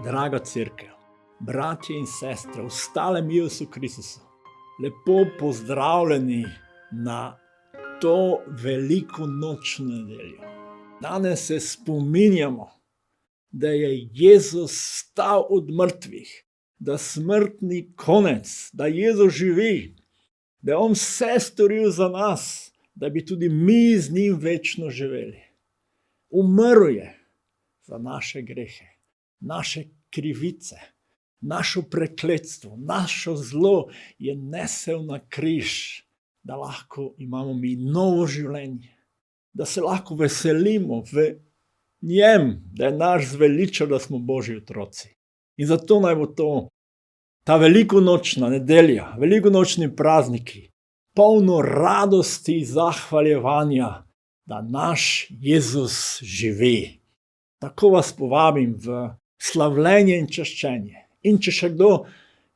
Draga cerkev, bratje in sestre, ostale mi v Jezusu Kristusu, lepo pozdravljeni na to veliko nočno nedeljo. Danes se spominjamo, da je Jezus vstal od mrtvih, da smrt ni konec, da Jezus živi, da je on vse storil za nas, da bi tudi mi z njim večno živeli. Umrl je za naše grehe, naše krivice, našo prekletstvo, našo zlo je nesel na križ, da lahko imamo mi novo življenje, da se lahko veselimo v njem, da je naš zveličal, da smo Božji otroci. In zato naj bo to ta velikonočna nedelja, velikonočni prazniki, polno radosti, zahvaljevanja, da naš Jezus živi. Tako vas povabim v slavljenje in čaščenje. In če še kdo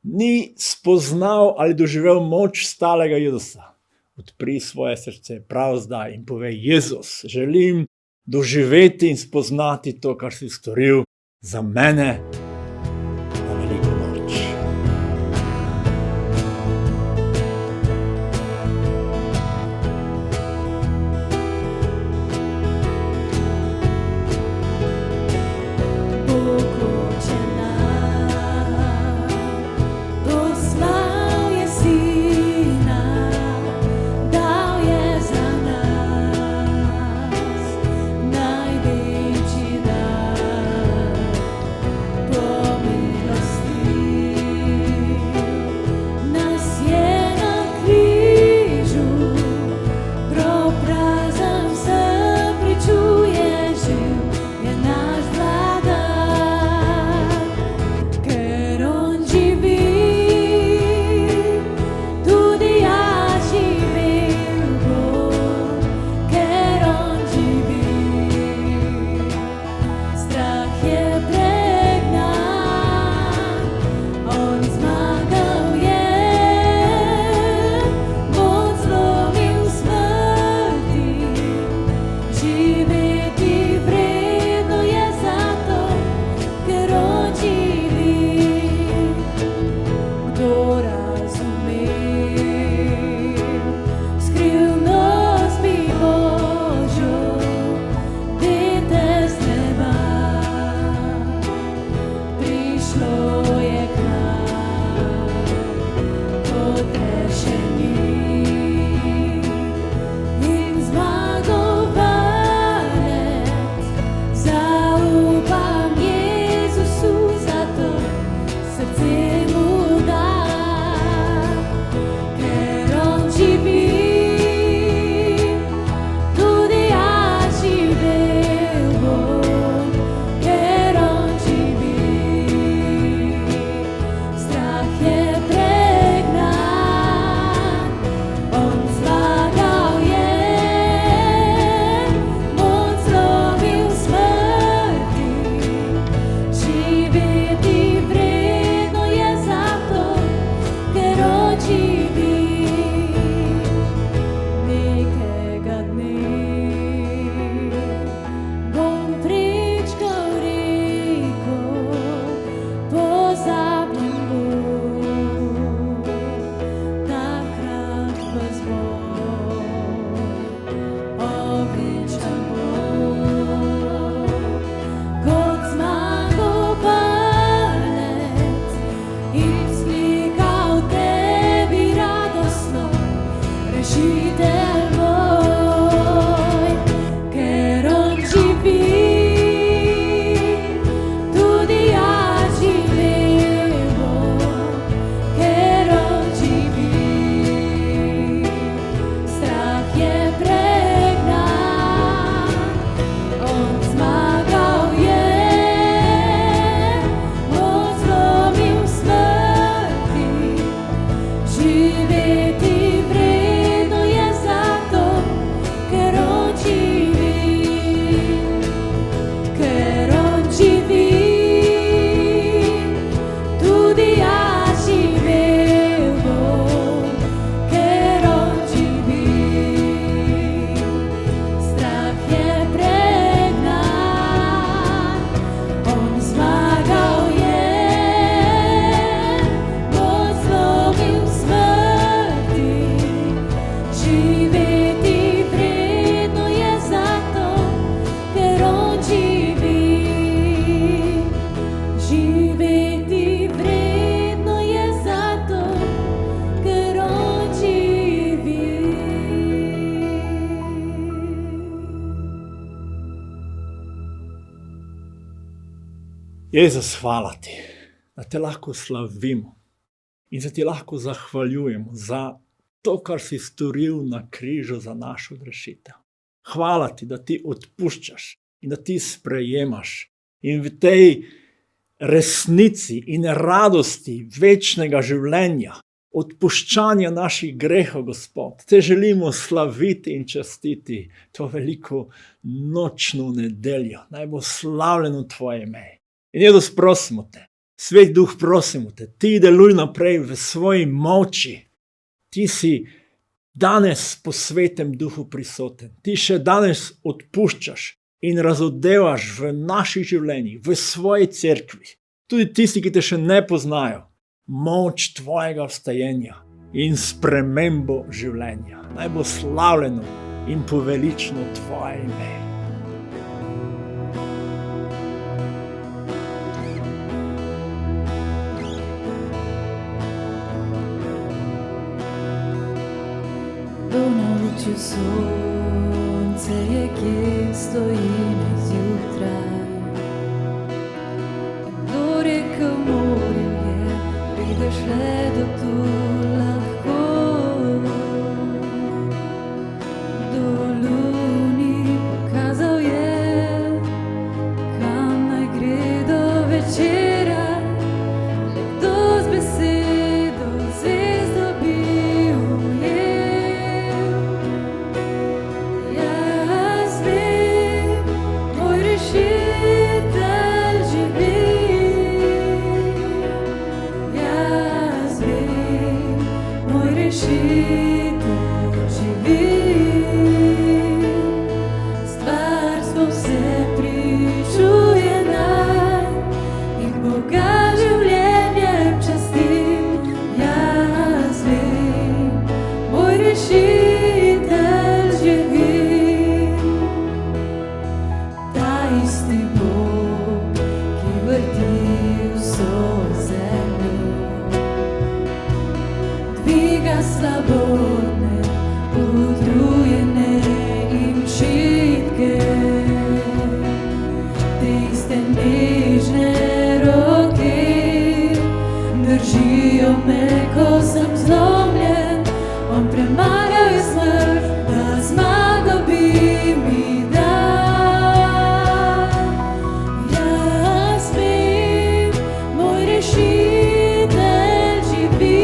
ni spoznal ali doživel moč stalega Jezusa, odpri svoje srce prav zdaj in povej: Jezus, želim doživeti in spoznati to, kar si storil za mene na veliko noč. Poslal je Sina, dal je za nas največji dar. Jezus, hvala ti, da te lahko slavimo in da ti lahko zahvaljujemo za to, kar si storil na križu za našo rešitev. Hvala ti, da ti odpuščaš in da ti sprejemaš. In v tej resnici in radosti večnega življenja, odpuščanja naših grehov, Gospod, te želimo slaviti in častiti to veliko nočno nedeljo. Naj bo slavljeno tvoje ime. In Jezus, prosimo te, Sveti Duh, prosimo te, ti deluj naprej v svoji moči. Ti si danes po Svetem Duhu prisoten. Ti še danes odpuščaš in razodevaš v naših življenjih, v svoji cerkvi. Tudi tisti, ki te še ne poznajo, moč tvojega vstajenja in spremembo življenja. Naj bo slavljeno in povelično tvoje ime. Če sonce je, kje stoji zjutraj. Kdo rekel morju je, prideš le do tu lahko. Do luni pokazal je, kam naj gre do večera. Le kdo z besedo zvezdo bi slabotne, utrujene in šibke. Tiste nežne roke držijo me, ko sem zlomljen. On premagal je smrt, da zmago bi mi dal. Jaz vem, moj rešitelj živi.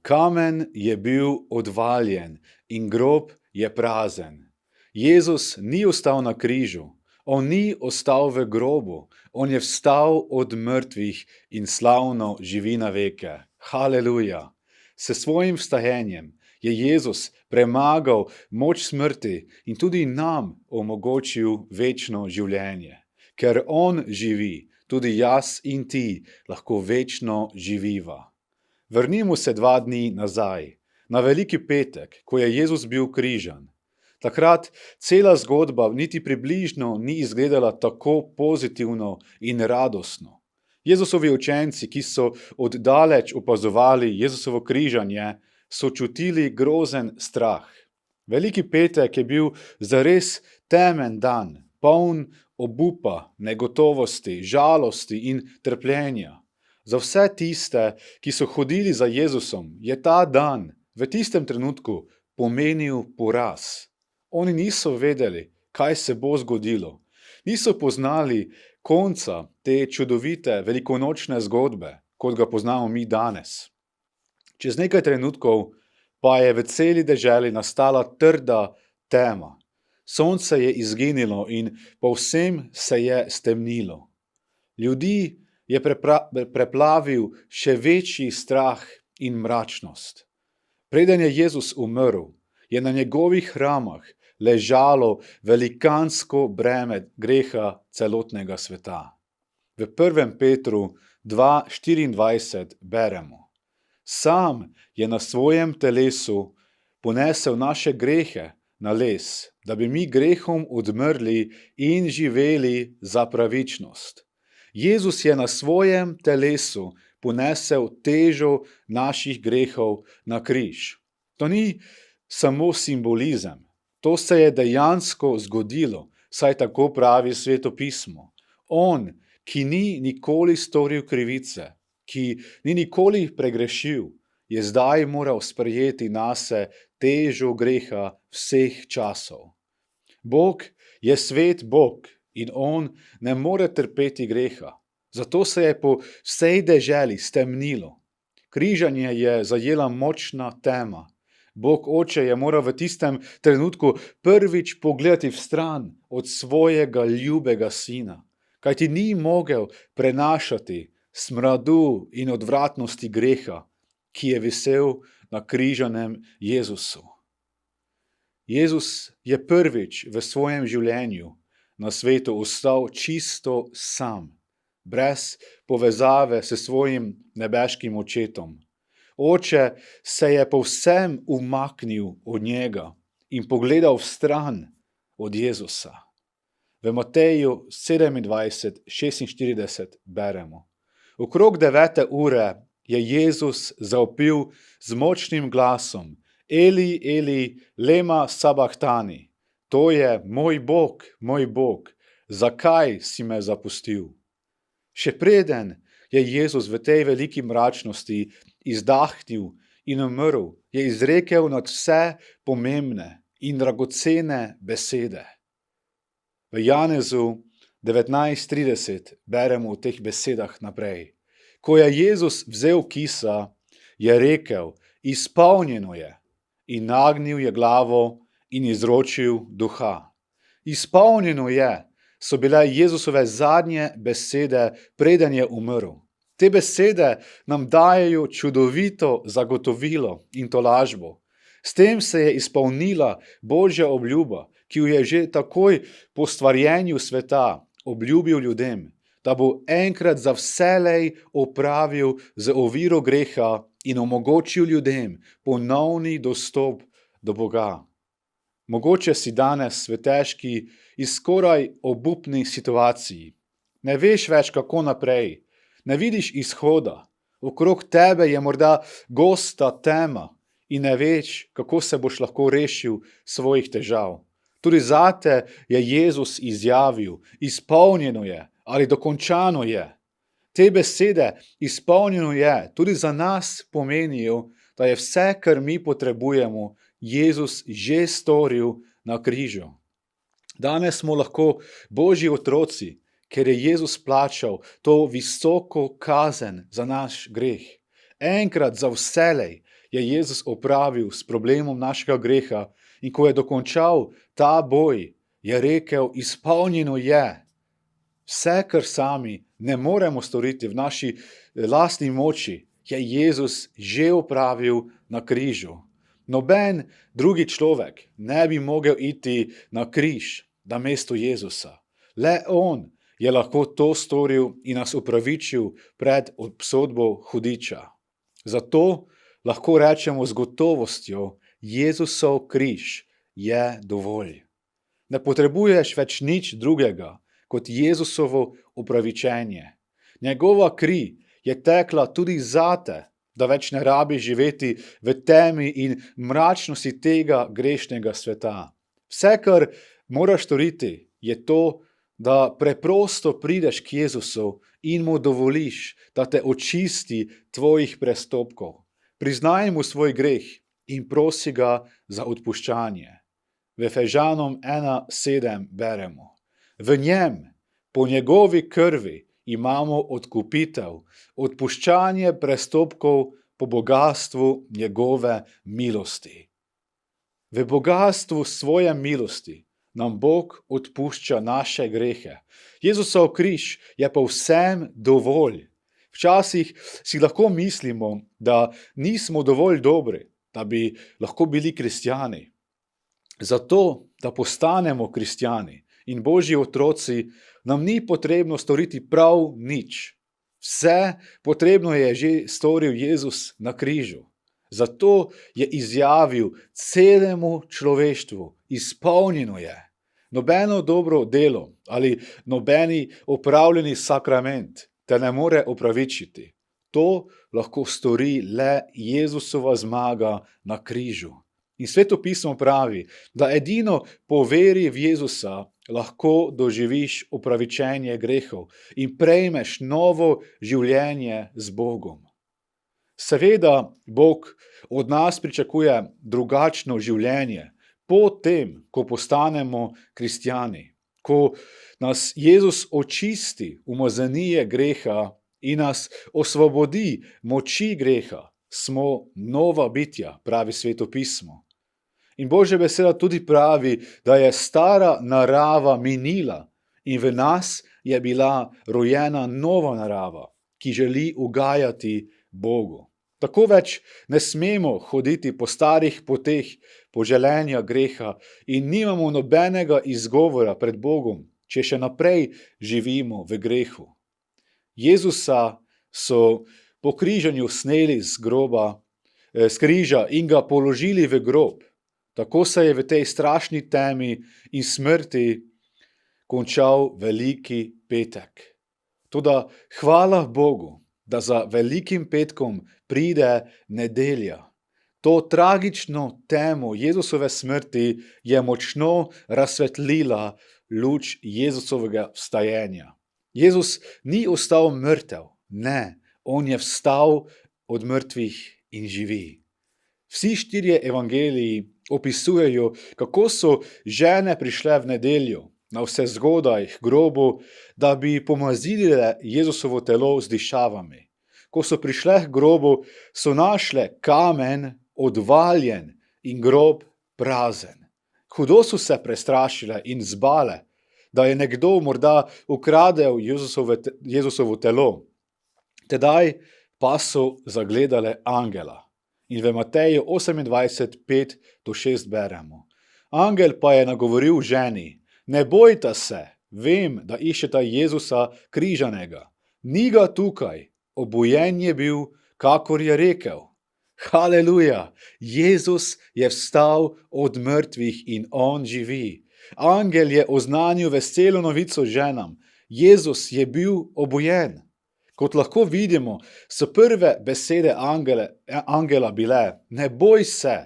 Kamen je bil odvaljen in grob je prazen. Jezus ni ostal na križu, on ni ostal v grobu, on je vstal od mrtvih in slavno živi na veke. Haleluja! S svojim vstajenjem je Jezus premagal moč smrti in tudi nam omogočil večno življenje. Ker on živi, tudi jaz in ti lahko večno živiva. Vrnimo se 2 dni nazaj, na Veliki petek, ko je Jezus bil križan. Takrat cela zgodba niti približno ni izgledala tako pozitivno in radostno. Jezusovi učenci, ki so oddaleč opazovali Jezusovo križanje, so čutili grozen strah. Veliki petek je bil zares temen dan, poln obupa, negotovosti, žalosti in trpljenja. Za vse tiste, ki so hodili za Jezusom, je ta dan v tistem trenutku pomenil poraz. Oni niso vedeli, kaj se bo zgodilo. Niso poznali konca te čudovite velikonočne zgodbe, kot ga poznamo mi danes. Čez nekaj trenutkov pa je v celi deželi nastala trda tema. Sonce je izginilo in povsem se je stemnilo. Ljudi je preplavil še večji strah in mračnost. Preden je Jezus umrl, je na njegovih ramah ležalo velikansko breme greha celotnega sveta. V 1. Petru 2:24 beremo: Sam je na svojem telesu ponesel naše grehe na les, da bi mi grehom odmrli in živeli za pravičnost. Jezus je na svojem telesu ponesel težo naših grehov na križ. To ni samo simbolizem, to se je dejansko zgodilo, saj tako pravi Sveto pismo. On, ki ni nikoli storil krivice, ki ni nikoli pregrešil, je zdaj moral sprejeti nase težo greha vseh časov. Bog je svet Bog in on ne more trpeti greha. Zato se je po vsej deželi stemnilo. Križanje je zajela močna tema. Bog Oče je moral v tistem trenutku prvič pogledati vstran od svojega ljubega sina, kajti ni mogel prenašati smradu in odvratnosti greha, ki je visel na križanem Jezusu. Jezus je prvič v svojem življenju na svetu ostal čisto sam, brez povezave s svojim nebeškim očetom. Oče se je povsem umaknil od njega in pogledal vstran od Jezusa. V Mateju 27:46 beremo: Okrog 9. ure je Jezus zavpil z močnim glasom: Eli, Eli, lema sabachtani. To je: moj Bog, zakaj si me zapustil? Še preden je Jezus v tej veliki mračnosti izdahnil in umrl, je izrekel nadvse pomembne in dragocene besede. V Janezu 19:30 beremo o teh besedah naprej. Ko je Jezus vzel kisa, je rekel: izpolnjeno je, in nagnil je glavo in izročil duha. Izpolnjeno je, so bile Jezusove zadnje besede, preden je umrl. Te besede nam dajejo čudovito zagotovilo in tolažbo. S tem se je izpolnila Božja obljuba, ki jo je že takoj po stvarjenju sveta obljubil ljudem, da bo enkrat za vselej opravil z oviro greha in omogočil ljudem ponovni dostop do Boga. Mogoče si danes v težki in skoraj obupni situaciji. Ne veš več, kako naprej. Ne vidiš izhoda. Okrog tebe je morda gosta tema in ne veš, kako se boš lahko rešil svojih težav. Tudi zate je Jezus izjavil: izpolnjeno je ali dokončano je. Te besede, izpolnjeno je, tudi za nas pomenijo, da je vse, kar mi potrebujemo, Jezus že storil na križu. Danes smo lahko Božji otroci, ker je Jezus plačal to visoko kazen za naš greh. Enkrat za vselej je Jezus opravil s problemom našega greha in ko je dokončal ta boj, je rekel, izpolnjeno je. Vse, kar sami ne moremo storiti v naši lastni moči, je Jezus že opravil na križu. Noben drugi človek ne bi mogel iti na križ namesto Jezusa. Le on je lahko to storil in nas upravičil pred obsodbo hudiča. Zato lahko rečemo z gotovostjo, Jezusov križ je dovolj. Ne potrebuješ več nič drugega kot Jezusovo upravičenje. Njegova kri je tekla tudi zate, da več ne rabi živeti v temi in mračnosti tega grešnega sveta. Vse, kar moraš storiti, je to, da preprosto prideš k Jezusu in mu dovoliš, da te očisti tvojih prestopkov. Priznaj mu svoj greh in prosi ga za odpuščanje. V Efežanom 1:7 beremo. V njem, po njegovi krvi, imamo odkupitev, odpuščanje prestopkov po bogastvu njegove milosti. V bogastvu svoje milosti nam Bog odpušča naše grehe. Jezusov križ je povsem dovolj. Včasih si lahko mislimo, da nismo dovolj dobri, da bi lahko bili kristjani. Zato, da postanemo kristjani in Božji otroci, nam ni potrebno storiti prav nič. Vse potrebno je že storil Jezus na križu. Zato je izjavil celemu človeštvu, izpolnjeno je. Nobeno dobro delo ali nobeni opravljeni sakrament te ne more opravičiti. To lahko stori le Jezusova zmaga na križu. In Sveto pismo pravi, da edino po veri v Jezusa lahko doživiš opravičenje grehov in prejmeš novo življenje z Bogom. Seveda Bog od nas pričakuje drugačno življenje, potem, ko postanemo kristjani, ko nas Jezus očisti umazanije greha in nas osvobodi moči greha, smo nova bitja, pravi Sveto pismo. In Božja beseda tudi pravi, da je stara narava minila in v nas je bila rojena nova narava, ki želi ugajati Bogu. Tako več ne smemo hoditi po starih poteh poželenja greha in nimamo nobenega izgovora pred Bogom, če še naprej živimo v grehu. Jezusa so po križanju sneli z križa in ga položili v grob. Tako se je v tej strašni temi in smrti končal veliki petek. Toda hvala Bogu, da za velikim petkom pride nedelja. To tragično temo Jezusove smrti je močno razsvetlila luč Jezusovega vstajenja. Jezus ni ostal mrtev, ne, on je vstal od mrtvih in živi. Vsi štirje evangeliji opisujejo, kako so žene prišle v nedeljo navsezgodaj k grobu, da bi pomazile Jezusovo telo z dišavami. Ko so prišle k grobu, so našle kamen odvaljen in grob prazen. Hudo so se prestrašile in zbale, da je nekdo morda ukradel Jezusovo telo. Tedaj pa so zagledale angela. In v Mateju 28, 5-6 beremo. Angel pa je nagovoril ženi, ne bojta se, vem, da iščeta Jezusa križanega. Ni ga tukaj, obujen je bil, kakor je rekel. Haleluja, Jezus je vstal od mrtvih in on živi. Angel je oznanil veselo novico ženam. Jezus je bil obujen. Kot lahko vidimo, so prve besede angela bile, ne boj se.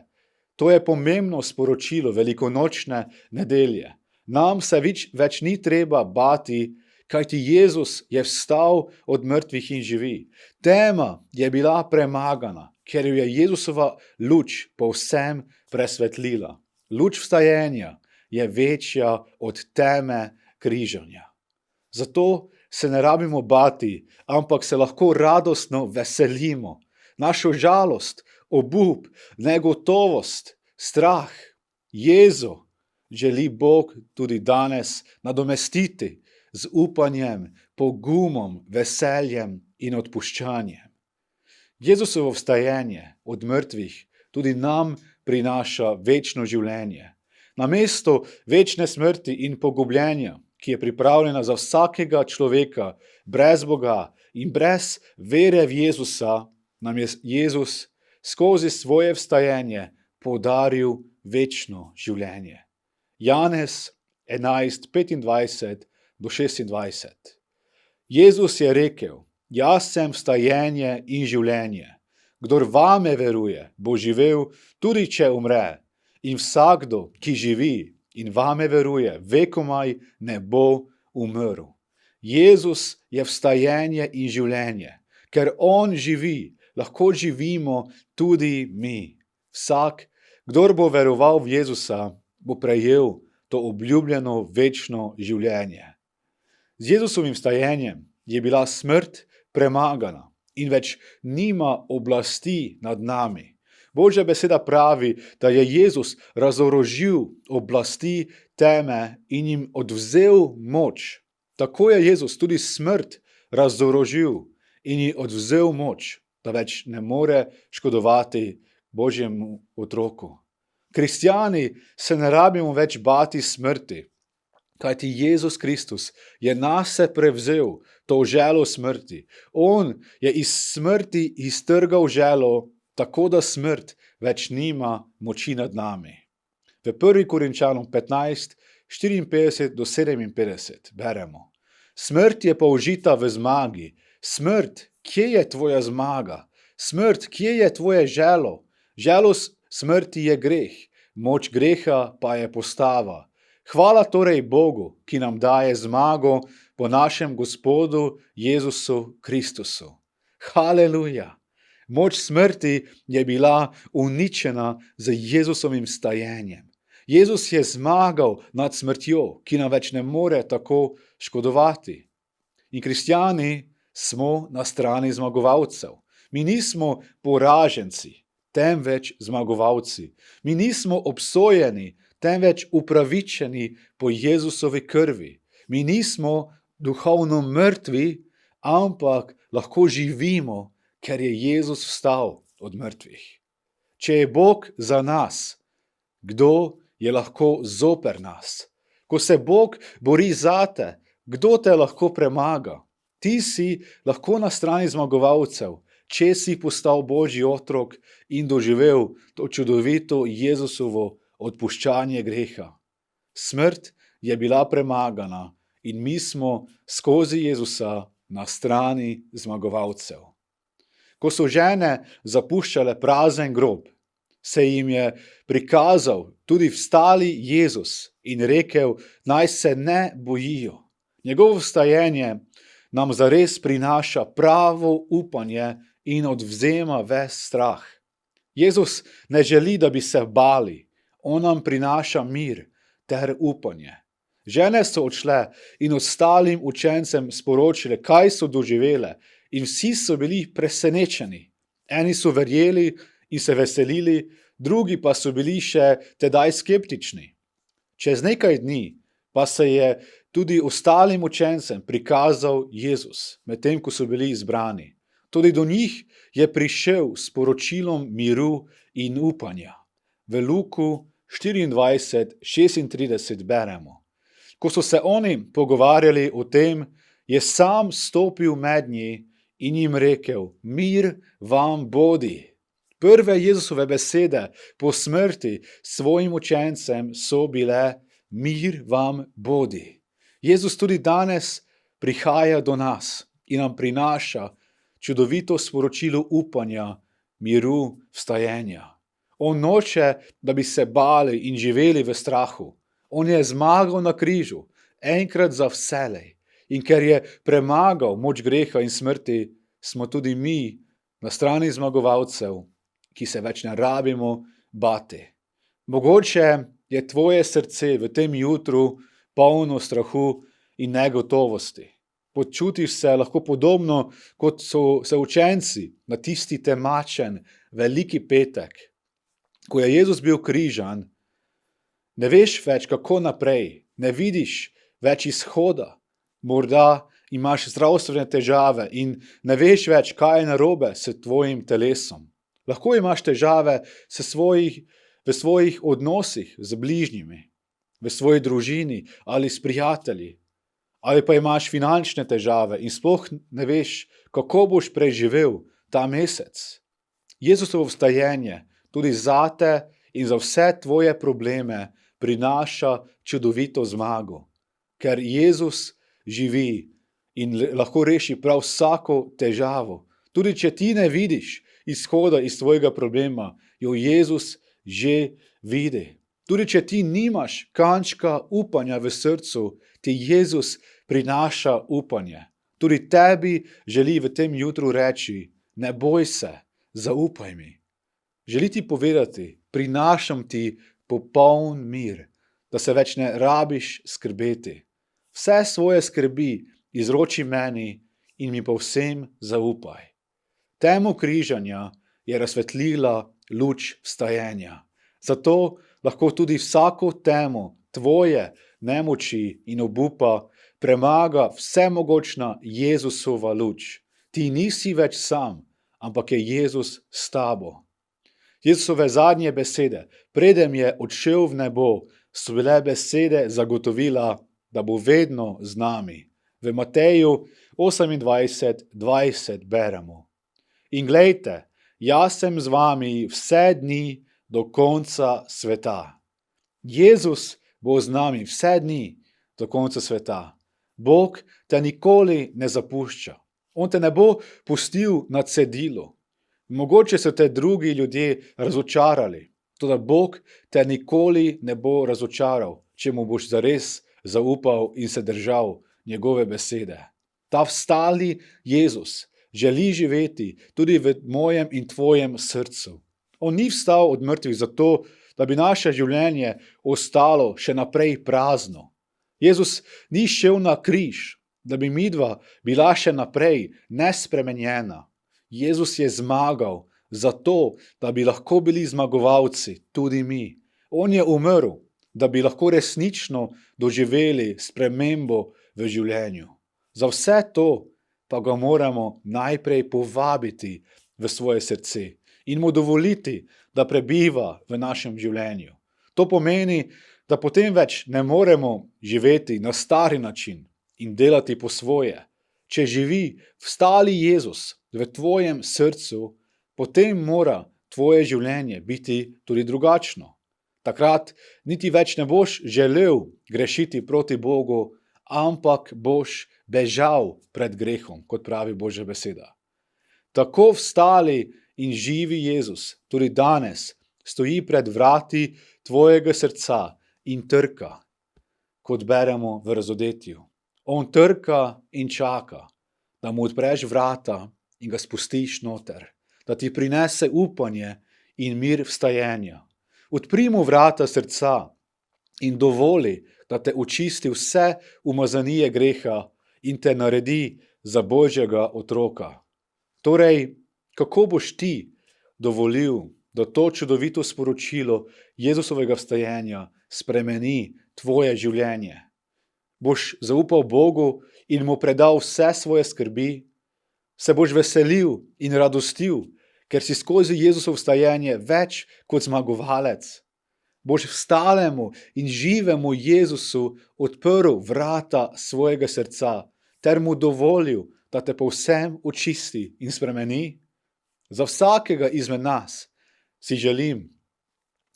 To je pomembno sporočilo velikonočne nedelje. Nam se več ni treba bati, kajti Jezus je vstal od mrtvih in živi. Tema je bila premagana, ker jo je Jezusova luč povsem presvetlila. Luč vstajenja je večja od teme križanja. Zato se ne rabimo bati, ampak se lahko radostno veselimo. Našo žalost obup, negotovost, strah, jezo želi Bog tudi danes nadomestiti z upanjem, pogumom, veseljem in odpuščanjem. Jezusovo vstajenje od mrtvih tudi nam prinaša večno življenje. Namesto večne smrti in pogubljenja, ki je pripravljena za vsakega človeka brez Boga in brez vere v Jezusa, nam je Jezus skozi svoje vstajenje podaril večno življenje. Janez 11:25-26. Jezus je rekel: Jaz sem vstajenje in življenje. Kdor vame veruje, bo živel, tudi če umre. In vsakdo, ki živi in vame veruje, vekomaj ne bo umrl. Jezus je vstajenje in življenje. Ker on živi, lahko živimo tudi mi. Vsak, kdor bo veroval v Jezusa, bo prejel to obljubljeno večno življenje. Z Jezusovim vstajenjem je bila smrt premagana in več nima oblasti nad nami. Božja beseda pravi, da je Jezus razorožil oblasti teme in jim odvzel moč. Tako je Jezus tudi smrt razorožil in ji odvzel moč, da več ne more škodovati Božjemu otroku. Kristjani se ne rabimo več bati smrti, kajti Jezus Kristus je nase prevzel to želo smrti. On je iz smrti iztrgal želo, tako da smrt več nima moči nad nami. V 1. Korinčanom 15:54-57 beremo: Smrt je použita v zmagi. Smrt, kje je tvoja zmaga? Smrt, kje je tvoje želo? Želo smrti je greh, moč greha pa je postava. Hvala torej Bogu, ki nam daje zmago po našem Gospodu Jezusu Kristusu. Haleluja! Moč smrti je bila uničena z Jezusovim vstajenjem. Jezus je zmagal nad smrtjo, ki nam več ne more tako škodovati. In kristjani smo na strani zmagovalcev. Mi nismo poraženci, temveč zmagovalci. Mi nismo obsojeni, temveč upravičeni po Jezusovi krvi. Mi nismo duhovno mrtvi, ampak lahko živimo, ker je Jezus vstal od mrtvih. Če je Bog za nas, kdo je lahko zoper nas? Ko se Bog bori zate, kdo te lahko premaga? Ti si lahko na strani zmagovalcev, če si postal Božji otrok in doživel to čudovito Jezusovo odpuščanje greha. Smrt je bila premagana in mi smo skozi Jezusa na strani zmagovalcev. Ko so žene zapuščale prazen grob, se jim je prikazal tudi vstali Jezus in rekel, naj se ne bojijo. Njegovo vstajenje nam zares prinaša pravo upanje in odvzema ves strah. Jezus ne želi, da bi se bali, on nam prinaša mir ter upanje. Žene so odšle in ostalim učencem sporočile, kaj so doživele, in vsi so bili presenečeni. Eni so verjeli in se veselili, drugi pa so bili še tedaj skeptični. Čez nekaj dni pa se je tudi ostalim učencem prikazal Jezus, medtem ko so bili izbrani. Tudi do njih je prišel s poročilom miru in upanja. V Luku 24:36 beremo: Ko so se oni pogovarjali o tem, je sam stopil med njih in jim rekel, mir vam bodi. Prve Jezusove besede po smrti svojim učencem so bile, mir vam bodi. Jezus tudi danes prihaja do nas in nam prinaša čudovito sporočilo upanja, miru, vstajenja. On noče, da bi se bali in živeli v strahu. On je zmagal na križu, enkrat za vselej. In ker je premagal moč greha in smrti, smo tudi mi na strani zmagovalcev, ki se več ne rabimo bati. Mogoče je tvoje srce v tem jutru polno strahu in negotovosti. Počutiš se lahko podobno, kot so se učenci na tisti temačen veliki petek. Ko je Jezus bil križan, ne veš več, kako naprej, ne vidiš več izhoda. Morda imaš zdravstvene težave in ne veš več, kaj je narobe s tvojim telesom. Lahko imaš težave v svojih odnosih z bližnjimi, v svoji družini ali s prijatelji. Ali pa imaš finančne težave in sploh ne veš, kako boš preživel ta mesec. Jezusovo vstajenje tudi zate in za vse tvoje probleme prinaša čudovito zmago, ker Jezus živi in lahko reši prav vsako težavo. Tudi če ti ne vidiš izhoda iz tvojega problema, jo Jezus že vidi. Tudi če ti nimaš kančka upanja v srcu, ti Jezus prinaša upanje. Tudi tebi želi v tem jutru reči, ne boj se, zaupaj mi. Želi ti povedati, prinašam ti popoln mir, da se več ne rabiš skrbeti. Vse svoje skrbi izroči meni in mi povsem zaupaj. Temo križanja je razsvetlila luč vstajenja. Zato lahko tudi vsako temo tvoje nemoči in obupa premaga vsemogočna Jezusova luč. Ti nisi več sam, ampak je Jezus s tabo. Jezusove zadnje besede, preden je odšel v nebo, so bile besede zagotovila, da bo vedno z nami. V Mateju 28:20 beremo. In glejte, jaz sem z vami vse dni do konca sveta. Jezus bo z nami vse dni do konca sveta. Bog te nikoli ne zapušča. On te ne bo pustil na cedilu. Mogoče so te drugi ljudje razočarali, toda Bog te nikoli ne bo razočaral, če mu boš zares zaupal in se držal njegove besede. Ta vstali Jezus želi živeti tudi v mojem in tvojem srcu. On ni vstal od mrtvih zato, da bi naše življenje ostalo še naprej prazno. Jezus ni šel na križ, da bi midva bila še naprej nespremenjena. Jezus je zmagal zato, da bi lahko bili zmagovalci tudi mi. On je umrl, da bi lahko resnično doživeli spremembo v življenju. Za vse to pa ga moramo najprej povabiti v svoje srce in mu dovoliti, da prebiva v našem življenju. To pomeni, da potem več ne moremo živeti na stari način in delati po svoje. Če živi vstali Jezus v tvojem srcu, potem mora tvoje življenje biti tudi drugačno. Takrat niti več ne boš želel grešiti proti Bogu, ampak boš bežal pred grehom, kot pravi Božja beseda. Tako vstali in živi Jezus tudi danes stoji pred vrati tvojega srca in trka, kot beremo v Razodetju. On trka in čaka, da mu odpreš vrata in ga spustiš noter, da ti prinese upanje in mir vstajenja. Odpri mu vrata srca in dovoli, da te očisti vse umazanije greha in te naredi za Božjega otroka. Torej, kako boš ti dovolil, da to čudovito sporočilo Jezusovega vstajenja spremeni tvoje življenje? Boš zaupal Bogu in mu predal vse svoje skrbi? Se boš veselil in radostil, ker si skozi Jezusovo vstajenje več kot zmagovalec? Boš vstalemu in živemu Jezusu odprl vrata svojega srca ter mu dovolil, da te povsem očisti in spremeni? Za vsakega izmed nas si želim,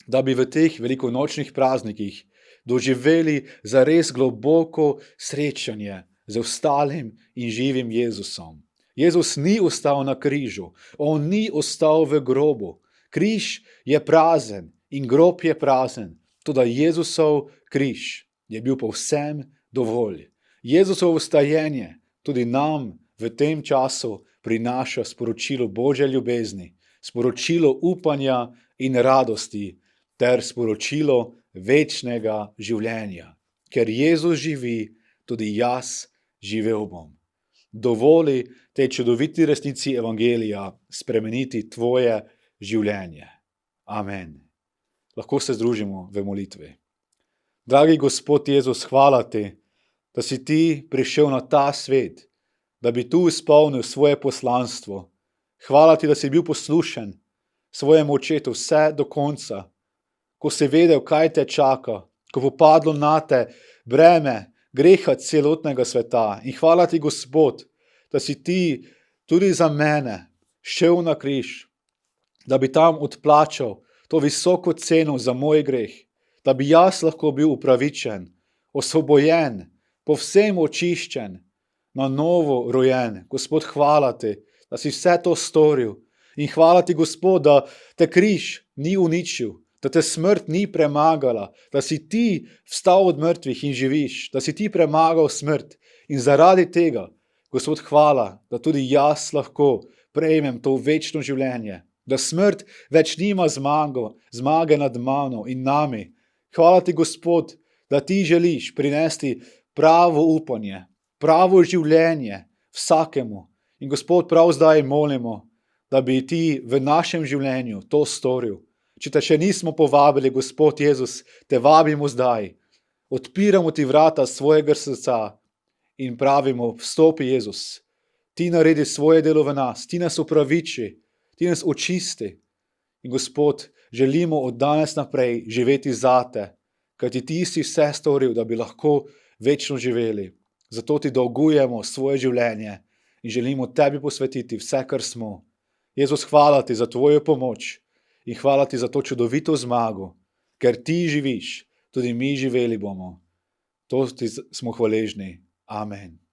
da bi v teh velikonočnih praznikih doživeli zares globoko srečanje z vstalim in živim Jezusom. Jezus ni ostal na križu, on ni ostal v grobu. Križ je prazen in grob je prazen, toda Jezusov križ je bil povsem dovolj. Jezusovo vstajenje tudi nam v tem času prinaša sporočilo Božje ljubezni, sporočilo upanja in radosti ter sporočilo večnega življenja. Ker Jezus živi, tudi jaz živel bom. dovoli tej čudoviti resnici evangelija spremeniti tvoje življenje. Amen. Lahko se združimo v molitvi. Dragi Gospod Jezus, hvala ti, da si ti prišel na ta svet, da bi tu izpolnil svoje poslanstvo. Hvala ti, da si bil poslušen svojemu očetu vse do konca, ko si vedel, kaj te čaka, ko bo padlo na te breme greha celotnega sveta. In hvala ti, Gospod, da si ti tudi za mene šel na križ, da bi tam odplačal to visoko ceno za moj greh, da bi jaz lahko bil upravičen, osvobojen, povsem očiščen, na novo rojen. Gospod, hvala ti, da si vse to storil. In hvala ti, Gospod, da te križ ni uničil, da te smrt ni premagala, da si ti vstal od mrtvih in živiš, da si ti premagal smrt. In zaradi tega, Gospod, hvala, da tudi jaz lahko prejmem to večno življenje, da smrt več nima zmage nad mano in nami. Hvala ti, Gospod, da ti želiš prinesti pravo upanje, pravo življenje vsakemu. In Gospod, prav zdaj molimo, da bi ti v našem življenju to storil. Če te še nismo povabili, Gospod Jezus, te vabimo zdaj. Odpiramo ti vrata svojega srca in pravimo, vstopi, Jezus. Ti naredi svoje delo v nas, ti nas upraviči, ti nas očisti. In Gospod, želimo od danes naprej živeti zate, kajti ti si vse storil, da bi lahko večno živeli. Zato ti dolgujemo svoje življenje in želimo tebi posvetiti vse, kar smo. Jezus, hvala ti za tvojo pomoč in hvala ti za to čudovito zmago, ker ti živiš, tudi mi živeli bomo. To ti smo hvaležni. Amen.